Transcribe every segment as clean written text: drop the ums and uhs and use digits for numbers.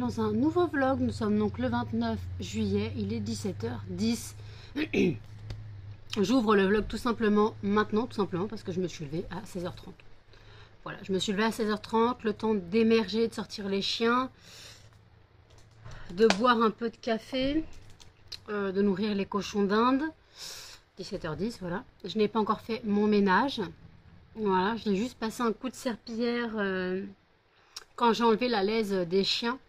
dans un nouveau vlog. Nous sommes donc le 29 juillet, il est 17h10. J'ouvre le vlog tout simplement maintenant, tout simplement parce que je me suis levée à 16h30. Voilà, je me suis levée à 16h30, le temps d'émerger, de sortir les chiens, de boire un peu de café, de nourrir les cochons d'Inde. 17h10, voilà. Je n'ai pas encore fait mon ménage. Voilà, j'ai juste passé un coup de serpillière quand j'ai enlevé la laisse des chiens.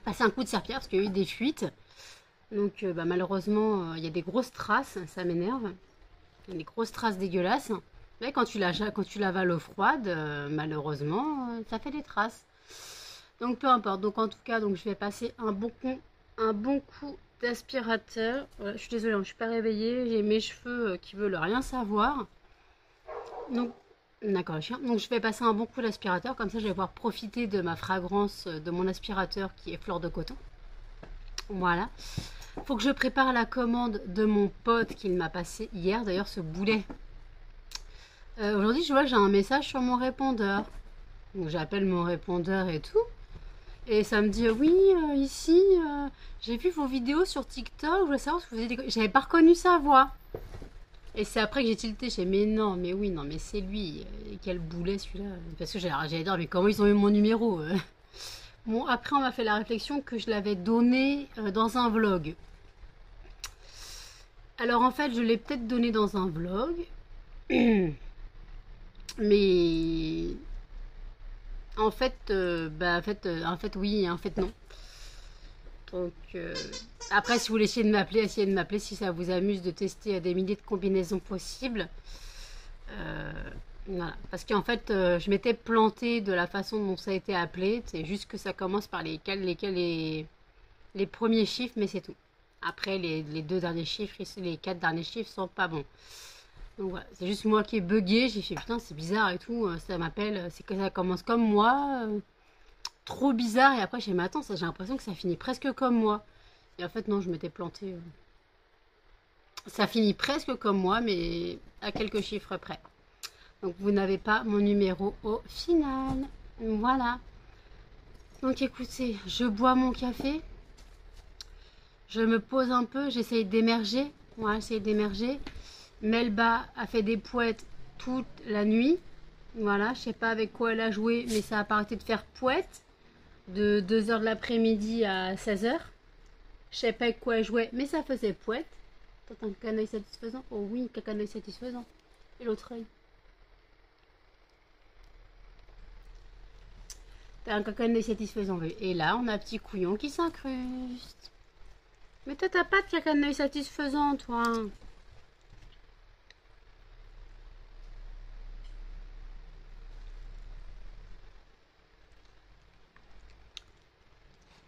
Passé un coup de serpillière parce qu'il y a eu des fuites. Donc malheureusement, il y a des grosses traces, ça m'énerve. Il y a des grosses traces dégueulasses. Mais quand tu l'avales au froid, malheureusement, ça fait des traces. Donc peu importe. Donc en tout cas, donc je vais passer un bon coup d'aspirateur. Voilà, je suis désolée, je ne suis pas réveillée. J'ai mes cheveux qui veulent rien savoir. Donc d'accord, donc je vais passer un bon coup d'aspirateur. Comme ça, je vais pouvoir profiter de ma fragrance de mon aspirateur qui est fleur de coton. Voilà. Faut que je prépare la commande de mon pote qu'il m'a passé hier. D'ailleurs, ce boulet. Aujourd'hui, je vois, j'ai un message sur mon répondeur. Donc, j'appelle mon répondeur et tout. Et ça me dit, oui, ici, j'ai vu vos vidéos sur TikTok. Je voulais savoir ce que vous avez... J'avais pas reconnu sa voix. Et c'est après que j'ai tilté. J'ai dit, mais non, mais oui, non, mais c'est lui. Quel boulet, celui-là. Parce que j'allais dire, mais comment ils ont eu mon numéro Bon, après, on m'a fait la réflexion que je l'avais donné dans un vlog. Alors, en fait, je l'ai peut-être donné dans un vlog. Mais... En fait, en fait, oui, en fait, non. Donc, après, si vous voulez essayer de m'appeler si ça vous amuse de tester des milliers de combinaisons possibles. Voilà. Parce qu'en fait, je m'étais plantée de la façon dont ça a été appelé. C'est juste que ça commence par les premiers chiffres, mais c'est tout. Après, les deux derniers chiffres, les 4 derniers chiffres sont pas bons. Donc voilà, c'est juste moi qui ai bugué. J'ai fait putain, c'est bizarre et tout. Ça m'appelle, c'est que ça commence comme moi. Trop bizarre. Et après, j'ai dit, mais attends, j'ai l'impression que ça finit presque comme moi. Et en fait, non, je m'étais plantée. Ça finit presque comme moi, mais à quelques chiffres près. Donc vous n'avez pas mon numéro au final. Voilà. Donc écoutez, je bois mon café. Je me pose un peu, j'essaye d'émerger. Voilà, j'essaye d'émerger. Melba a fait des pouettes toute la nuit. Voilà, je sais pas avec quoi elle a joué, mais ça a pas arrêté de faire pouette. De 2h de l'après-midi à 16h. Je sais pas avec quoi elle jouait, mais ça faisait pouette. T'as un caneuil satisfaisant? Oh oui, caneuil satisfaisant. Et l'autre œil. T'as un caneuil satisfaisant. Et là, on a un petit couillon qui s'incruste. Mais toi, t'as pas de caneuil satisfaisant, toi.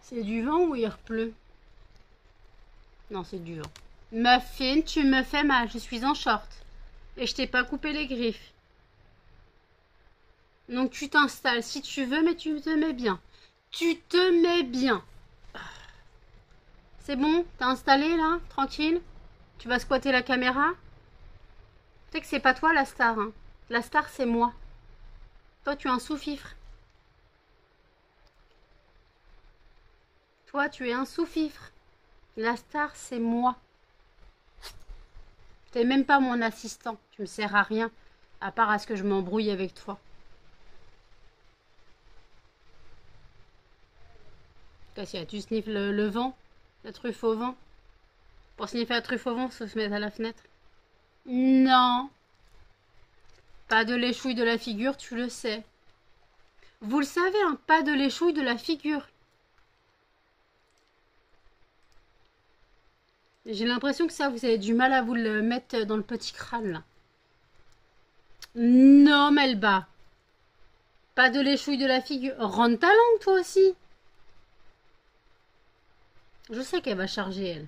C'est du vent ou il pleut? Non, c'est du vent. Muffin, tu me fais mal. Je suis en short. Et je t'ai pas coupé les griffes. Donc tu t'installes si tu veux, mais tu te mets bien. Tu te mets bien. C'est bon? T'as installé là? Tranquille? Tu vas squatter la caméra? Tu sais que c'est pas toi la star. Hein. La star, c'est moi. Toi, tu es un sous-fifre. Toi, tu es un sous-fifre. La star, c'est moi. T'es même pas mon assistant. Tu me sers à rien. À part à ce que je m'embrouille avec toi. Cassia, tu sniffes le vent? La truffe au vent? Pour sniffer la truffe au vent, faut se mettre à la fenêtre. Non. Pas de l'échouille de la figure, tu le sais. Vous le savez, hein, pas de l'échouille de la figure. J'ai l'impression que ça, vous avez du mal à vous le mettre dans le petit crâne, là. Non, Melba. Pas de l'échouille de la figure. Rentre ta langue, toi aussi. Je sais qu'elle va charger, elle.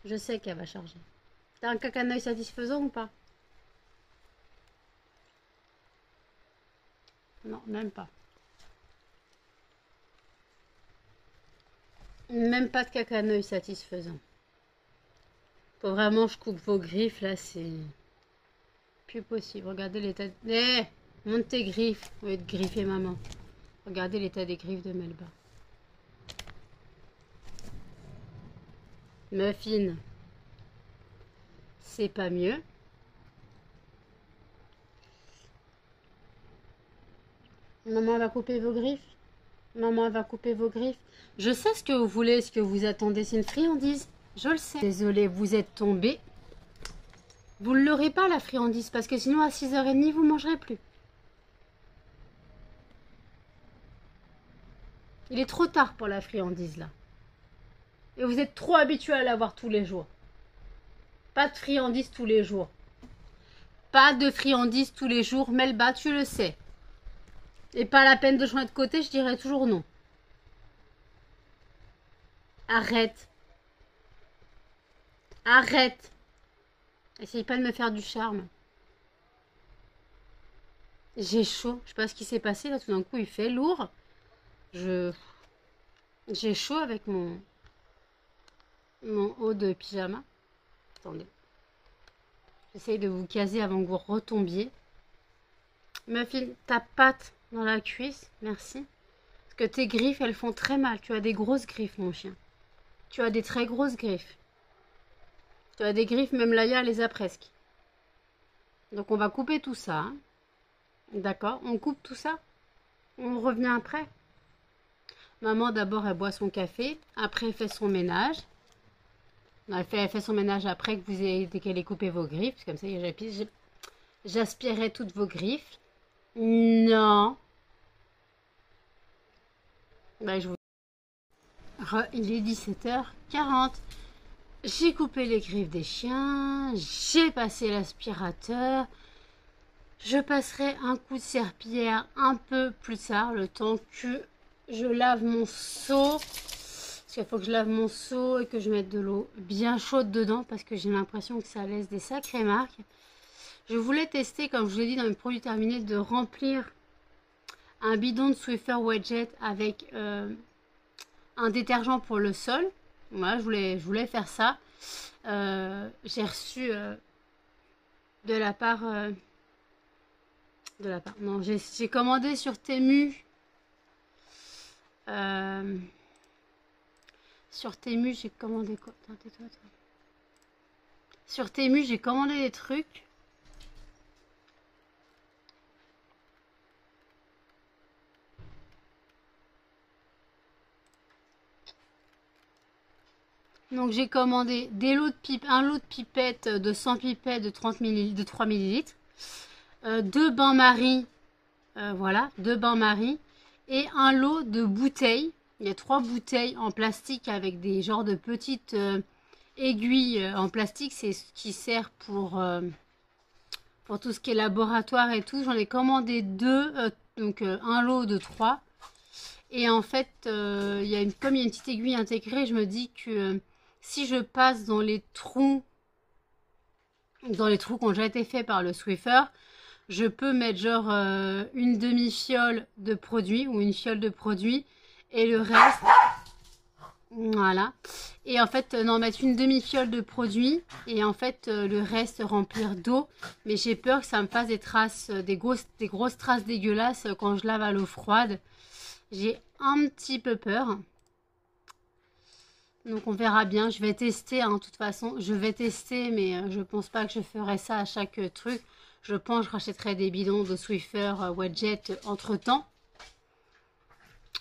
Je sais qu'elle va charger. T'as un cacaneuil satisfaisant ou pas? Non, même pas. Même pas de cacaneuil satisfaisant. Faut vraiment que je coupe vos griffes, là, c'est plus possible. Regardez l'état... monte tes griffes. Au lieu de griffer maman. Regardez l'état des griffes de Melba. Muffin, c'est pas mieux. Maman va couper vos griffes. Maman va couper vos griffes. Je sais ce que vous voulez, ce que vous attendez. C'est une friandise. Je le sais. Désolée, vous êtes tombé. Vous ne l'aurez pas, la friandise, parce que sinon, à 6h30, vous ne mangerez plus. Il est trop tard pour la friandise, là. Et vous êtes trop habitué à l'avoir tous les jours. Pas de friandise tous les jours. Pas de friandise tous les jours. Melba, tu le sais. Et pas la peine de changer de côté, je dirais toujours non. Arrête. Arrête. Essaye pas de me faire du charme. J'ai chaud. Je sais pas ce qui s'est passé. Là, tout d'un coup, il fait lourd. J'ai chaud avec mon haut de pyjama. Attendez. J'essaye de vous caser avant que vous retombiez. Muffin, ta patte dans la cuisse. Merci. Parce que tes griffes, elles font très mal. Tu as des grosses griffes, mon chien. Tu as des très grosses griffes. Tu as des griffes, même Laïa les a presque. Donc on va couper tout ça. Hein. D'accord? On coupe tout ça. On revient après. Maman, d'abord, elle boit son café. Après, elle fait son ménage. Elle fait son ménage après que vous ayez, dès qu'elle ait coupé vos griffes. Comme ça, j'aspirerai toutes vos griffes. Non. Ben, il est 17h40. J'ai coupé les griffes des chiens. J'ai passé l'aspirateur. Je passerai un coup de serpillière un peu plus tard, le temps que je lave mon seau. Parce qu'il faut que je lave mon seau et que je mette de l'eau bien chaude dedans parce que j'ai l'impression que ça laisse des sacrées marques. Je voulais tester, comme je vous l'ai dit dans mes produits terminés, de remplir un bidon de Swiffer Wet-Jet avec un détergent pour le sol. Voilà, je voulais faire ça. J'ai reçu de la part... Non, j'ai commandé sur Temu. Sur Temu, j'ai commandé quoi? Attends, tais-toi, toi. Sur Temu, j'ai commandé des trucs. Donc j'ai commandé un lot de pipettes de 100 pipettes de 30 ml, de 3 ml. 2 bains-maries. Voilà, 2 bains-maries. Et un lot de bouteilles. Il y a 3 bouteilles en plastique avec des genres de petites aiguilles en plastique. C'est ce qui sert pour tout ce qui est laboratoire et tout. J'en ai commandé 2, donc un lot de 3. Et en fait, comme il y a une petite aiguille intégrée, je me dis que si je passe dans les trous qui ont déjà été faits par le Swiffer, je peux mettre genre une demi-fiole de produit ou une fiole de produit et le reste, voilà. Et en fait, non, mettre une demi-fiole de produit et en fait le reste remplir d'eau. Mais j'ai peur que ça me fasse des traces, des grosses traces dégueulasses quand je lave à l'eau froide. J'ai un petit peu peur. Donc on verra bien. Je vais tester, hein, de toute façon. Je vais tester, mais je pense pas que je ferai ça à chaque truc. Je pense que je rachèterai des bidons de Swiffer Wet-Jet entre temps.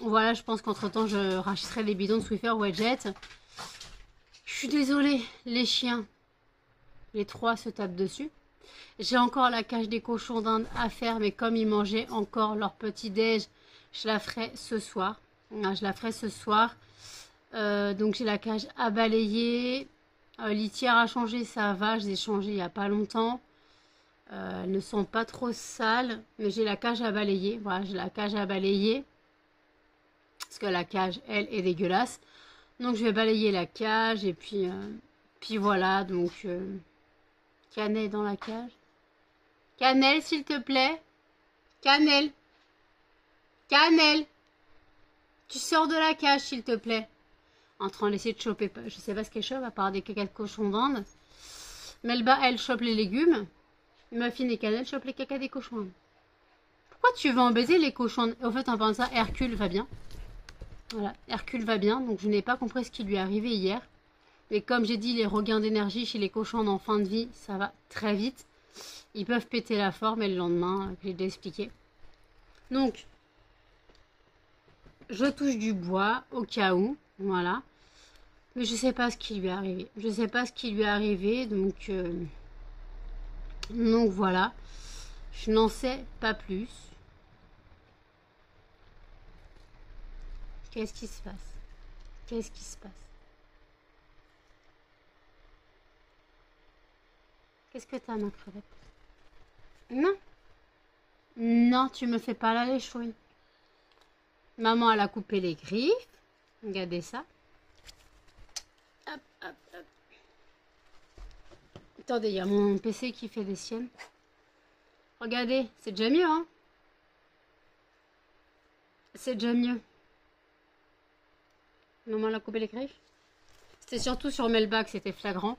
Voilà, je pense qu'entre temps je rachèterai des bidons de Swiffer Wet-Jet. Je suis désolée, les chiens, les 3 se tapent dessus. J'ai encore la cage des cochons d'Inde à faire, mais comme ils mangeaient encore leur petit déj, je la ferai ce soir. Je la ferai ce soir. Donc j'ai la cage à balayer. Litière à changer, ça va. Je les ai changées il n'y a pas longtemps. Elles ne sont pas trop sales. Mais j'ai la cage à balayer. Voilà, j'ai la cage à balayer. Parce que la cage, elle, est dégueulasse. Donc je vais balayer la cage. Et puis voilà. Donc Cannelle dans la cage. Cannelle, s'il te plaît. Cannelle. Cannelle. Tu sors de la cage, s'il te plaît. En train d'essayer de choper, je sais pas ce qu'elle chope, à part des caca de cochon d'Inde. Melba, elle chope les légumes. Muffin et Cannelle chopent les caca des cochons d'Inde. Pourquoi tu veux embêter les cochons d'Inde? En fait, en pensant ça, Hercule va bien. Voilà, Hercule va bien, donc je n'ai pas compris ce qui lui est arrivé hier. Et comme j'ai dit, les regains d'énergie chez les cochons en fin de vie, ça va très vite. Ils peuvent péter la forme et le lendemain, j'ai déjà expliqué. Donc, je touche du bois au cas où, voilà. Mais je sais pas ce qui lui est arrivé. Je sais pas ce qui lui est arrivé, donc voilà. Je n'en sais pas plus. Qu'est-ce qui se passe? Qu'est-ce qui se passe? Qu'est-ce que t'as, ma crevette? Non. Non, tu me fais pas la léchouille. Maman, elle a coupé les griffes. Regardez ça. Hop, hop, hop. Attendez, il y a mon PC qui fait des siennes. Regardez, c'est déjà mieux, hein? C'est déjà mieux. Maman, elle a coupé les griffes. C'était surtout sur Melba que c'était flagrant.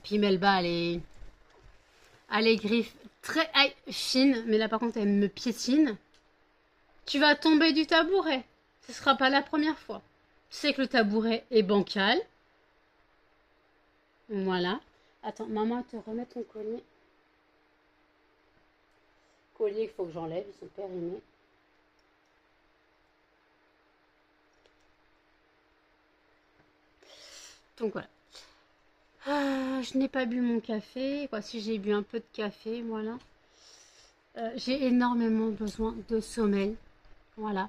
Puis Melba, elle a les griffes très fines. Mais là, par contre, elle me piétine. Tu vas tomber du tabouret. Ce sera pas la première fois. Tu sais que le tabouret est bancal. Voilà. Attends, maman, te remet ton collier. Collier qu'il faut que j'enlève. Ils sont périmés. Donc voilà. Je n'ai pas bu mon café. Voici, j'ai bu un peu de café. Voilà. J'ai énormément besoin de sommeil. Voilà.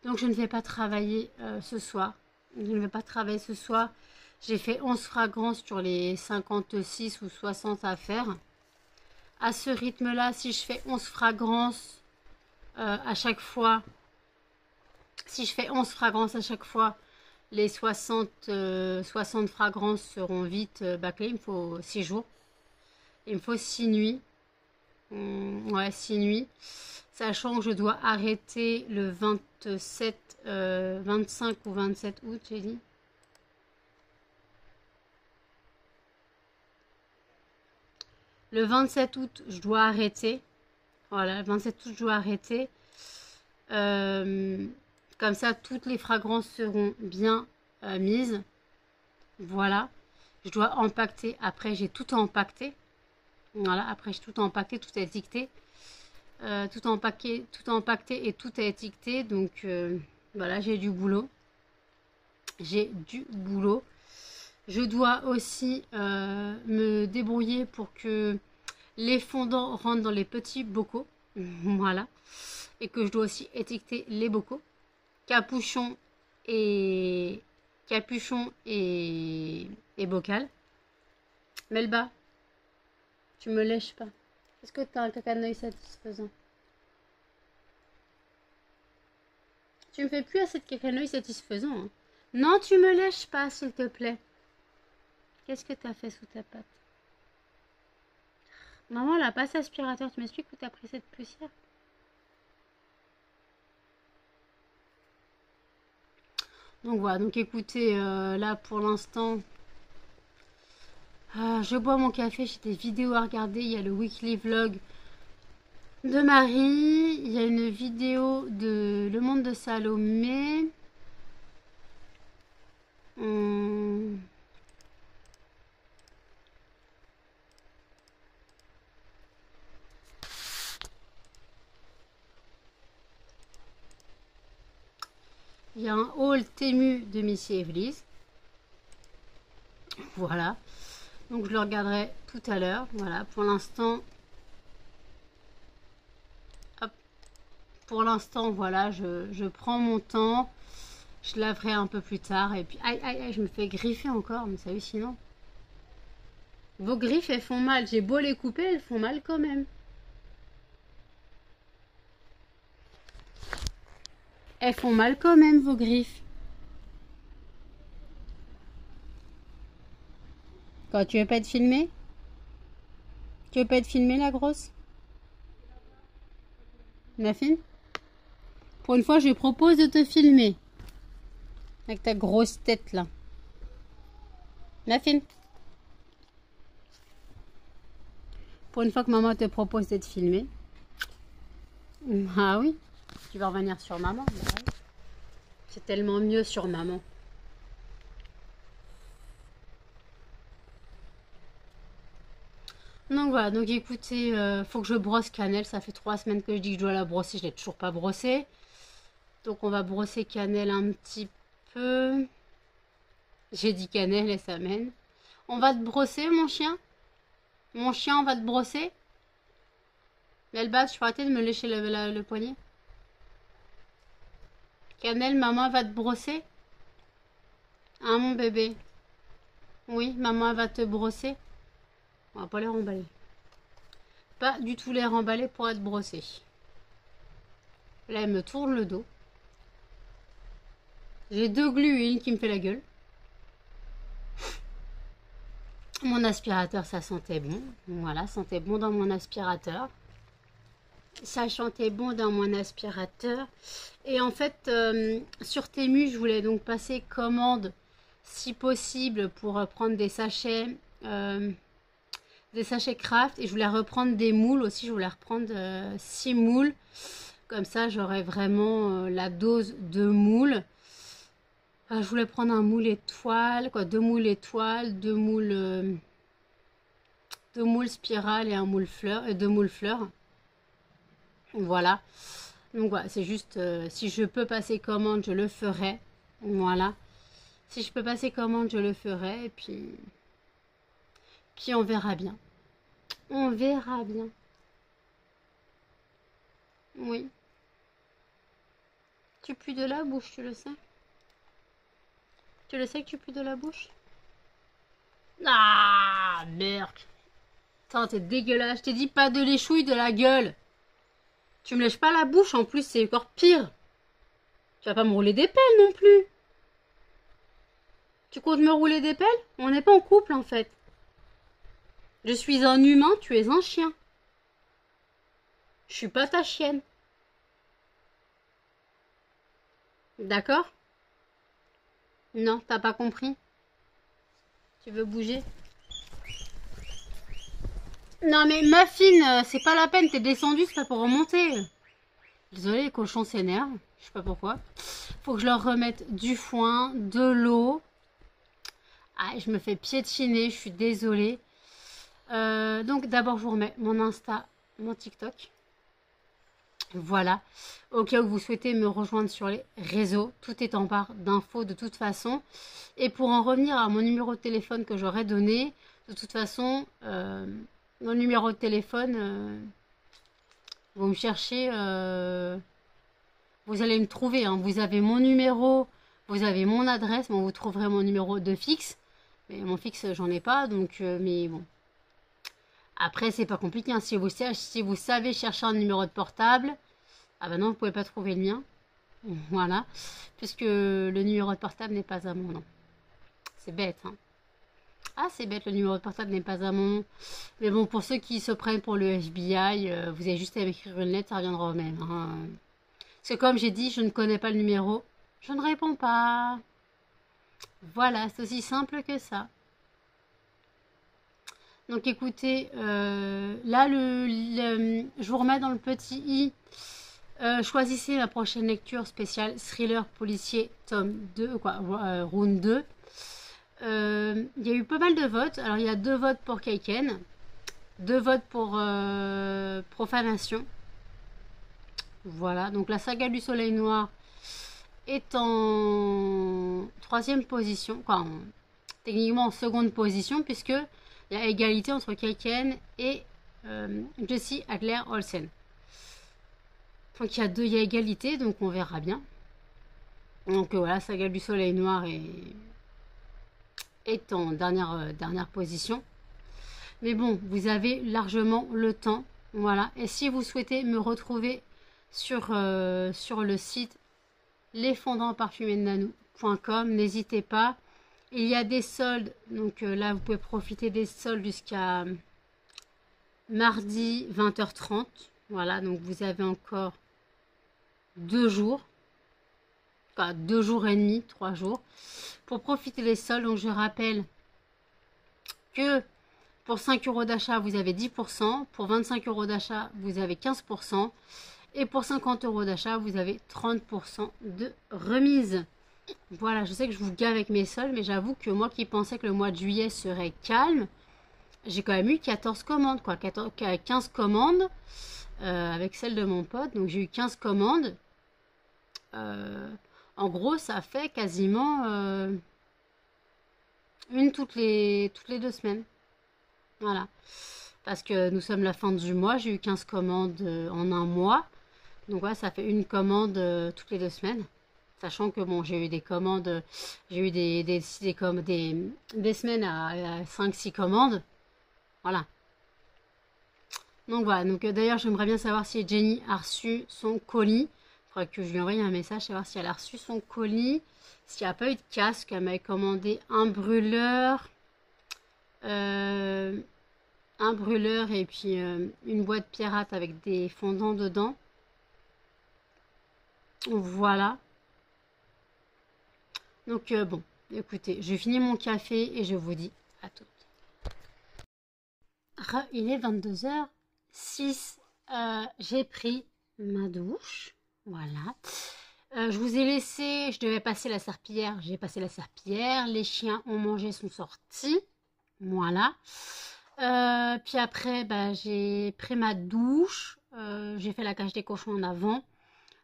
Donc je ne vais pas travailler ce soir. Je ne vais pas travailler ce soir. J'ai fait 11 fragrances sur les 56 ou 60 à faire. À ce rythme-là, si je fais 11 fragrances à chaque fois, les 60 fragrances seront vite bâclées. Il me faut 6 jours. Il me faut 6 nuits. Ouais, 6 nuits. Sachant que je dois arrêter le 27, 25 ou 27 août, j'ai dit. Le 27 août, je dois arrêter. Voilà, le 27 août, je dois arrêter. Comme ça, toutes les fragrances seront bien mises. Voilà. Je dois empaqueter. Après, j'ai tout empaqueté. Voilà, après, j'ai tout empaqueté, tout est étiqueté. Tout empaqueté et tout est étiqueté. Donc, voilà, j'ai du boulot. J'ai du boulot. Je dois aussi me débrouiller pour que les fondants rentrent dans les petits bocaux. Voilà. Et que je dois aussi étiqueter les bocaux. Capuchon et bocal. Melba, tu me lèches pas. Est-ce que tu as un cacaneuil satisfaisant? Tu me fais plus assez de cacaneuil satisfaisant. Hein. Non, tu me lèches pas, s'il te plaît. Qu'est-ce que tu as fait sous ta patte? Maman, elle a passé aspirateur. Tu m'expliques où tu as pris cette poussière? Donc voilà, donc écoutez, là pour l'instant, je bois mon café, j'ai des vidéos à regarder. Il y a le weekly vlog de Marie, il y a une vidéo de Le Monde de Salomé. Il y a un haul Tému de Missy Evely's. Voilà. Donc je le regarderai tout à l'heure. Voilà, pour l'instant. Pour l'instant, voilà, je prends mon temps. Je laverai un peu plus tard. Et puis, aïe, aïe, aïe, je me fais griffer encore. Mais ça, sinon. Vos griffes, elles font mal. J'ai beau les couper, elles font mal quand même. Elles font mal quand même, vos griffes. Quand tu veux pas être filmée? Tu veux pas être filmée, la grosse? Nafine? Pour une fois, je lui propose de te filmer. Avec ta grosse tête, là. Nafine? Pour une fois que maman te propose d'être filmée. Ah oui? Tu vas revenir sur maman. C'est tellement mieux sur maman. Donc voilà, donc écoutez, faut que je brosse Cannelle. Ça fait 3 semaines que je dis que je dois la brosser, je l'ai toujours pas brossée. Donc on va brosser Cannelle un petit peu. J'ai dit Cannelle et ça mène. On va te brosser, mon chien? Mon chien, on va te brosser? Melbas, je peux arrêter de me lécher le poignet? Cannelle, maman va te brosser? Hein, mon bébé? Oui, maman va te brosser? On va pas les remballer. Pas du tout les remballer pour être brossé. Là, elle me tourne le dos. J'ai 2 gluines qui me fait la gueule. Mon aspirateur, ça sentait bon. Voilà, sentait bon dans mon aspirateur. Ça chantait bon dans mon aspirateur. Et en fait, sur Temu, je voulais donc passer commande, si possible, pour prendre des sachets craft. Et je voulais reprendre des moules aussi. Je voulais reprendre 6 moules. Comme ça, j'aurais vraiment la dose de moules. Je voulais prendre un moule étoile, quoi, 2 moules étoiles, 2 moules spirales et un moule fleur, 2 moules fleurs. Voilà. Donc voilà, c'est juste, si je peux passer commande, je le ferai. Voilà. Si je peux passer commande, je le ferai. Et puis on verra bien. On verra bien. Oui. Tu pues de la bouche, tu le sais? Tu le sais que tu pues de la bouche? Ah, merde. Attends, t'es dégueulasse. Je t'ai dit pas de l'échouille de la gueule. Tu me lèches pas la bouche, en plus, c'est encore pire. Tu vas pas me rouler des pelles non plus. Tu comptes me rouler des pelles? On n'est pas en couple, en fait. Je suis un humain, tu es un chien. Je suis pas ta chienne. D'accord? Non, t'as pas compris? Tu veux bouger? Non mais Muffin, c'est pas la peine, t'es descendu, c'est pas pour remonter. Désolée, les cochons s'énervent, je sais pas pourquoi. Faut que je leur remette du foin, de l'eau. Ah, je me fais piétiner, je suis désolée. Donc d'abord je vous remets mon Insta, mon TikTok. Voilà, au cas où vous souhaitez me rejoindre sur les réseaux, tout est en barre d'infos de toute façon. Et pour en revenir à mon numéro de téléphone que j'aurais donné, de toute façon, mon numéro de téléphone, vous me cherchez, vous allez me trouver, hein. Vous avez mon numéro, vous avez mon adresse, bon, vous trouverez mon numéro de fixe. Mais mon fixe, j'en ai pas, donc, mais bon. Après, c'est pas compliqué, hein. Si vous savez chercher un numéro de portable, ah ben non, vous pouvez pas trouver le mien. Voilà. Puisque le numéro de portable n'est pas à mon nom. C'est bête, hein. Ah, c'est bête, le numéro de portable n'est pas à mon nom. Mais bon, pour ceux qui se prennent pour le FBI, vous avez juste à m'écrire une lettre, ça reviendra au même, hein. Parce que comme j'ai dit, je ne connais pas le numéro, je ne réponds pas. Voilà, c'est aussi simple que ça. Donc écoutez, là, je vous remets dans le petit i. Choisissez la prochaine lecture spéciale thriller policier tome 2, quoi, round 2. Il y a eu pas mal de votes. Alors il y a 2 votes pour Kaiken, 2 votes pour Profanation. Voilà, donc la saga du soleil noir est en 3e position, quoi, techniquement en 2e position, puisque il y a égalité entre Kaiken et Jesse Adler Olsen. Donc il y a égalité, donc on verra bien. Donc voilà, saga du soleil noir est en dernière position. Mais bon, vous avez largement le temps. Voilà, et si vous souhaitez me retrouver sur le site lesfondantparfumésdenanou.com, n'hésitez pas. Il y a des soldes, donc là vous pouvez profiter des soldes jusqu'à mardi 20h30. Voilà, donc vous avez encore 2 jours, enfin 2 jours et demi, 3 jours, pour profiter des soldes. Donc je rappelle que pour 5 € d'achat, vous avez 10%, pour 25 € d'achat, vous avez 15%, et pour 50 € d'achat, vous avez 30% de remise. Voilà, je sais que je vous gave avec mes soldes, mais j'avoue que moi qui pensais que le mois de juillet serait calme, j'ai quand même eu 14 commandes, quoi. 15 commandes avec celle de mon pote. Donc, j'ai eu 15 commandes. En gros, ça fait quasiment une toutes les 2 semaines. Voilà. Parce que nous sommes la fin du mois. J'ai eu 15 commandes en un mois. Donc, ouais, ça fait une commande toutes les 2 semaines. Sachant que bon, j'ai eu des commandes, j'ai eu des semaines à 5-6 commandes. Voilà. Donc voilà, donc d'ailleurs j'aimerais bien savoir si Jenny a reçu son colis. Il faudrait que je lui envoie un message, savoir si elle a reçu son colis. S'il n'y a pas eu de casque, elle m'avait commandé euh, un brûleur et puis une boîte pirate avec des fondants dedans. Voilà. Donc bon, écoutez, je finis mon café et je vous dis à toutes. Il est 22h06. J'ai pris ma douche. Voilà. Je vous ai laissé, je devais passer la serpillière. J'ai passé la serpillière. Les chiens ont mangé, sont sortis. Voilà. Puis après, bah, j'ai pris ma douche. J'ai fait la cage des cochons en avant.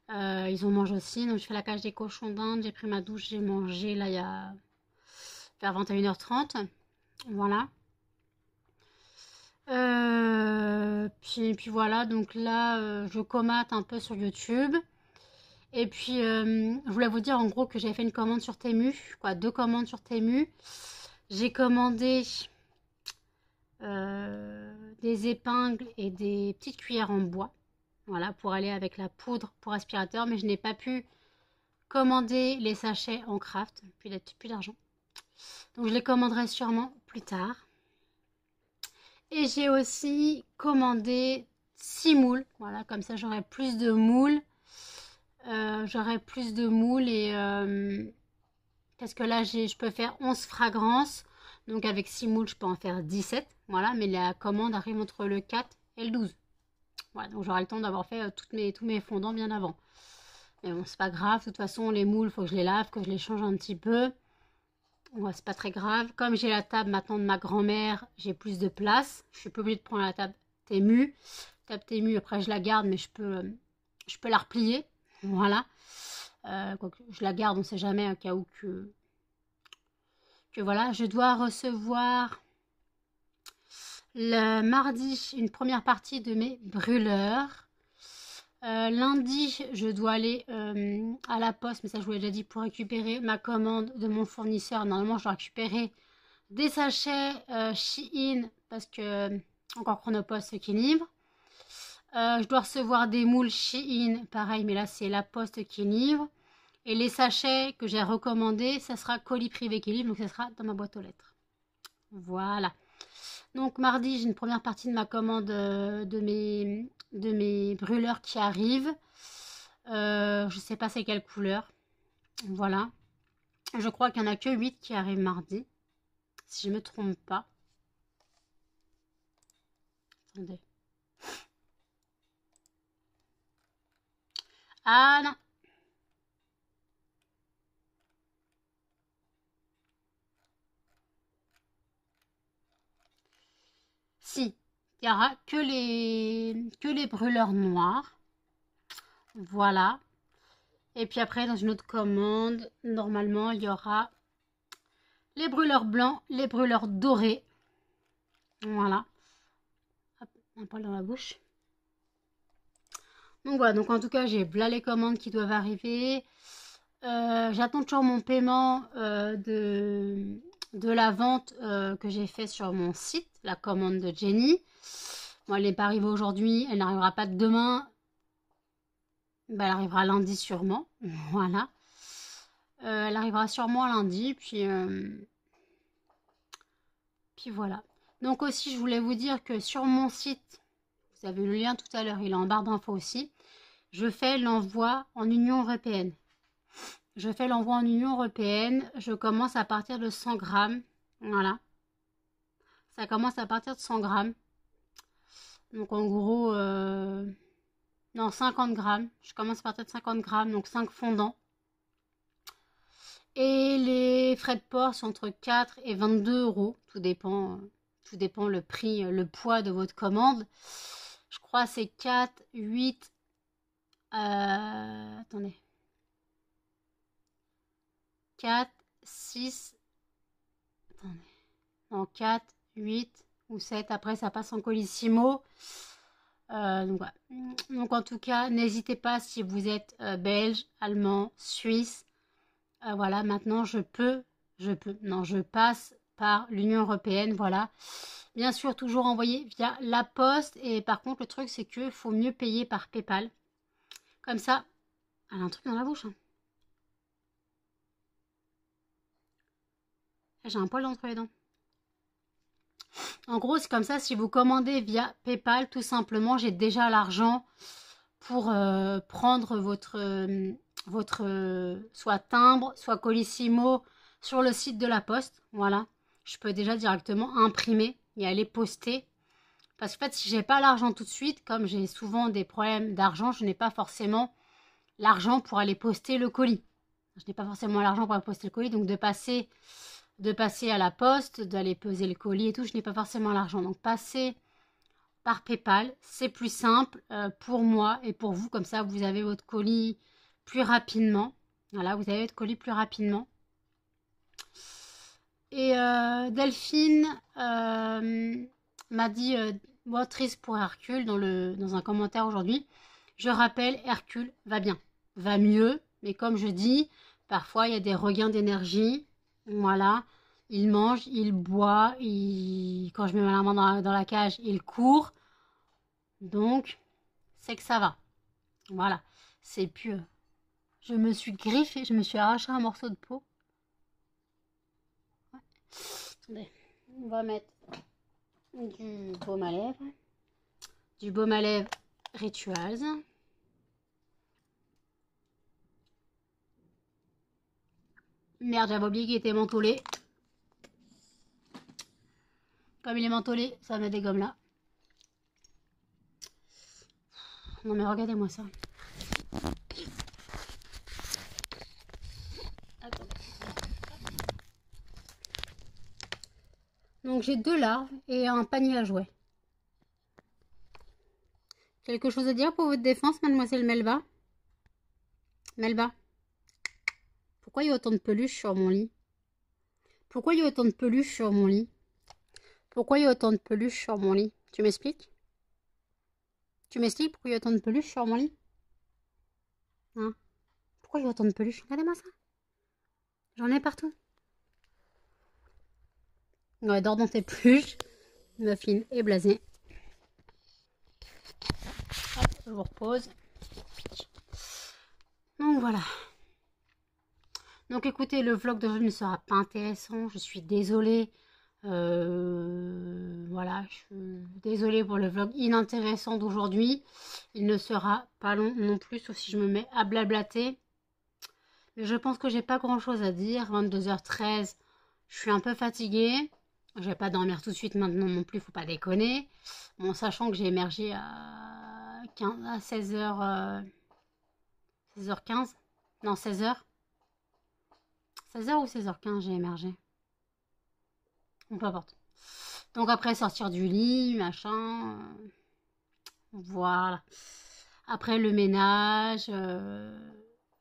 Ils ont mangé aussi. Donc, je fais la cage des cochons d'Inde. J'ai pris ma douche. J'ai mangé là, il y a vers 21h30. Voilà. Puis voilà, donc là, je comate un peu sur YouTube. Et puis, je voulais vous dire en gros que j'avais fait une commande sur Temu, quoi, 2 commandes sur Temu. J'ai commandé des épingles et des petites cuillères en bois, voilà, pour aller avec la poudre pour aspirateur, mais je n'ai pas pu commander les sachets en craft, plus d'argent. Donc je les commanderai sûrement plus tard. Et j'ai aussi commandé 6 moules. Voilà, comme ça j'aurai plus de moules. Et parce que là je peux faire 11 fragrances. Donc avec 6 moules je peux en faire 17. Voilà, mais la commande arrive entre le 4 et le 12. Voilà, donc j'aurai le temps d'avoir fait tous mes fondants bien avant. Mais bon, c'est pas grave. De toute façon, les moules, il faut que je les lave, que je les change un petit peu. Ouais, c'est pas très grave. Comme j'ai la table maintenant de ma grand-mère, j'ai plus de place. Je suis pas obligée de prendre la table Temu. Table Temu, après je la garde, mais je peux la replier. Voilà. Je la garde, on sait jamais, au cas où que voilà. Je dois recevoir le mardi une première partie de mes brûleurs. Lundi, je dois aller à la poste, mais ça je vous l'ai déjà dit, pour récupérer ma commande de mon fournisseur. Normalement, je dois récupérer des sachets Shein, parce que encore Chronopost qui livre. Je dois recevoir des moules Shein, pareil, mais là c'est la poste qui livre. Et les sachets que j'ai recommandés, ça sera colis privé qui livre, donc ça sera dans ma boîte aux lettres. Voilà. Donc mardi, j'ai une première partie de ma commande de mes brûleurs qui arrivent. Je sais pas c'est quelle couleur. Voilà. Je crois qu'il n'y en a que 8 qui arrivent mardi. Si je me trompe pas. Attendez. Ah non. Si. Il n'y aura que les brûleurs noirs. Voilà. Et puis après, dans une autre commande, normalement, il y aura les brûleurs blancs, les brûleurs dorés. Voilà. Hop, un poil dans la bouche. Donc voilà, donc en tout cas, j'ai là les commandes qui doivent arriver. J'attends toujours mon paiement de la vente que j'ai fait sur mon site, la commande de Jenny. Bon, elle n'est pas arrivée aujourd'hui, elle n'arrivera pas demain. Ben, elle arrivera lundi sûrement. Voilà. Elle arrivera sûrement lundi, puis voilà. Donc aussi, je voulais vous dire que sur mon site, vous avez le lien tout à l'heure, il est en barre d'infos aussi, je fais l'envoi en Union européenne. Je fais l'envoi en Union européenne. Je commence à partir de 100 grammes. Voilà. Ça commence à partir de 100 grammes. Donc en gros, non, 50 grammes. Je commence à partir de 50 grammes, donc 5 fondants. Et les frais de port sont entre 4 et 22 euros. Tout dépend Tout dépend le prix, le poids de votre commande. Je crois c'est 4, 8... attendez. 4, 6... Attendez. Non, 4, 8 ou 7. Après, ça passe en colissimo. Donc, voilà. Donc, en tout cas, n'hésitez pas si vous êtes belge, allemand, suisse. Voilà, maintenant, je passe par l'Union européenne. Voilà. Bien sûr, toujours envoyer via la poste. Et par contre, le truc, c'est qu'il faut mieux payer par PayPal. Comme ça, elle a un truc dans la bouche. Hein. J'ai un poil entre les dents. En gros, c'est comme ça, si vous commandez via PayPal, tout simplement, j'ai déjà l'argent pour prendre votre soit timbre, soit colissimo sur le site de la poste. Voilà, je peux déjà directement imprimer et aller poster. Parce que en fait, si j'ai pas l'argent tout de suite, comme j'ai souvent des problèmes d'argent, je n'ai pas forcément l'argent pour aller poster le colis. Je n'ai pas forcément l'argent pour aller poster le colis, donc de passer à la poste, d'aller peser le colis et tout, je n'ai pas forcément l'argent. Donc passer par PayPal, c'est plus simple pour moi et pour vous. Comme ça, vous avez votre colis plus rapidement. Voilà, vous avez votre colis plus rapidement. Et Delphine m'a dit triste pour Hercule dans un commentaire aujourd'hui. Je rappelle, Hercule va bien, va mieux, mais comme je dis, parfois il y a des regains d'énergie. Voilà, il mange, il boit, quand je mets ma main dans la cage, il court. Donc, c'est que ça va. Voilà, c'est plus... Je me suis griffée, je me suis arraché un morceau de peau. Ouais. Attendez, on va mettre du baume à lèvres. Du baume à lèvres Rituals. Merde, j'avais oublié qu'il était mentholé. Comme il est mentholé, ça met des gommes là. Non mais regardez-moi ça. Attendez. Donc j'ai 2 larves et un panier à jouets. Quelque chose à dire pour votre défense, mademoiselle Melba? Melba? Pourquoi il y a autant de peluches sur mon lit? Pourquoi il y a autant de peluches sur mon lit? Pourquoi il y a autant de peluches sur mon lit? Tu m'expliques? Tu m'expliques pourquoi il y a autant de peluches sur mon lit? Hein? Pourquoi il y a autant de peluches? Regardez-moi ça. J'en ai partout. Ouais, dors dans tes peluches. Muffin et blasé. Hop, je vous repose. Donc voilà. Donc écoutez, le vlog d'aujourd'hui ne sera pas intéressant. Je suis désolée. Voilà, je suis désolée pour le vlog inintéressant d'aujourd'hui. Il ne sera pas long non plus, sauf si je me mets à blablater. Mais je pense que j'ai pas grand chose à dire. 22h13, je suis un peu fatiguée. Je vais pas dormir tout de suite maintenant non plus, faut pas déconner. Bon, sachant que j'ai émergé à 16h, 16h15. Non, 16h. 16h ou 16h15 j'ai émergé. Bon, peu importe. Donc après sortir du lit, machin. Voilà. Après le ménage,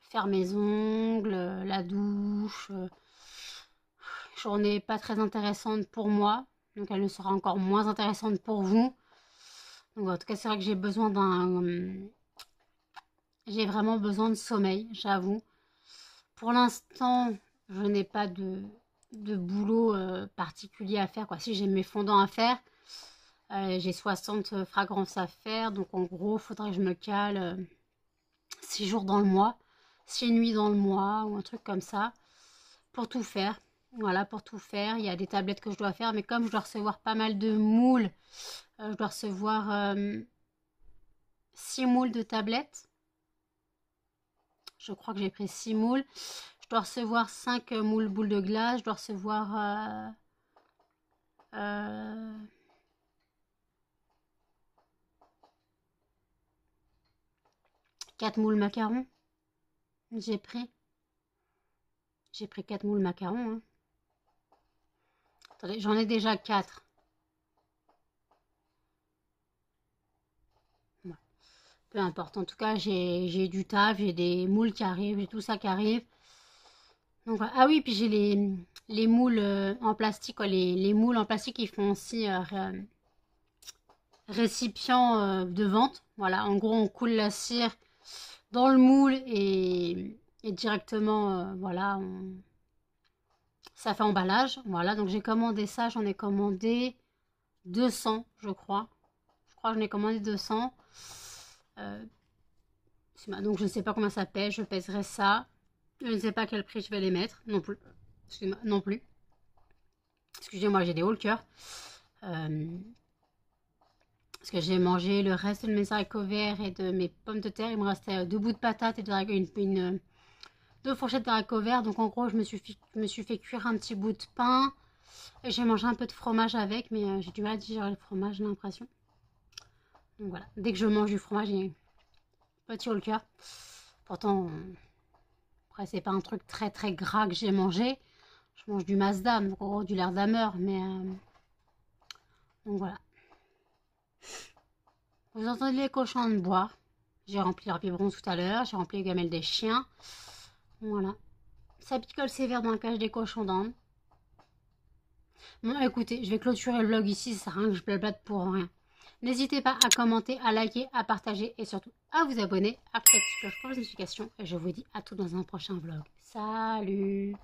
faire mes ongles, la douche. Journée pas très intéressante pour moi. Donc elle ne sera encore moins intéressante pour vous. Donc en tout cas c'est vrai que j'ai besoin j'ai vraiment besoin de sommeil, j'avoue. Pour l'instant, je n'ai pas de boulot particulier à faire, quoi. Si j'ai mes fondants à faire, j'ai 60 fragrances à faire, donc en gros, il faudrait que je me cale 6 jours dans le mois, 6 nuits dans le mois, ou un truc comme ça, pour tout faire. Voilà, pour tout faire. Il y a des tablettes que je dois faire, mais comme je dois recevoir pas mal de moules, je dois recevoir 6 moules de tablettes. Je crois que j'ai pris 6 moules. Je dois recevoir 5 moules boules de glace. Je dois recevoir 4 moules macarons. J'ai pris 4 moules macarons. Hein. Attendez, j'en ai déjà 4. peu importe. En tout cas, j'ai du taf, j'ai des moules qui arrivent, j'ai tout ça qui arrive. Donc, voilà. Ah oui, puis j'ai les moules en plastique, quoi, les moules en plastique qui font aussi récipient de vente. Voilà, en gros, on coule la cire dans le moule et directement, voilà, ça fait emballage. Voilà, donc j'ai commandé ça, j'en ai commandé 200, je crois. Je crois que j'en ai commandé 200. Donc je ne sais pas combien ça pèse, je pèserai ça. Je ne sais pas à quel prix je vais les mettre, non plus. Excusez-moi, non plus. Excusez-moi, j'ai des hauts le cœur. Parce que j'ai mangé le reste de mes haricots verts et de mes pommes de terre. Il me restait 2 bouts de patates et deux fourchettes d'haricots verts. Donc en gros, je me suis fait cuire un petit bout de pain. Et j'ai mangé un peu de fromage avec, mais j'ai du mal à digérer le fromage, j'ai l'impression. Donc voilà, dès que je mange du fromage, j'ai un petit haut le cœur. Pourtant, après, c'est pas un truc très très gras que j'ai mangé. Je mange du Mazda, donc en gros du lard d'Hammer, mais donc voilà. Vous entendez les cochons de bois. J'ai rempli leur biberon tout à l'heure, j'ai rempli les gamelles des chiens. Voilà. Ça picole sévère dans la cage des cochons d'Inde. Bon, écoutez, je vais clôturer le vlog ici, ça sert à rien que je blablate pour rien. N'hésitez pas à commenter, à liker, à partager et surtout à vous abonner, à activer la cloche pour les notifications. Et je vous dis à tous dans un prochain vlog. Salut!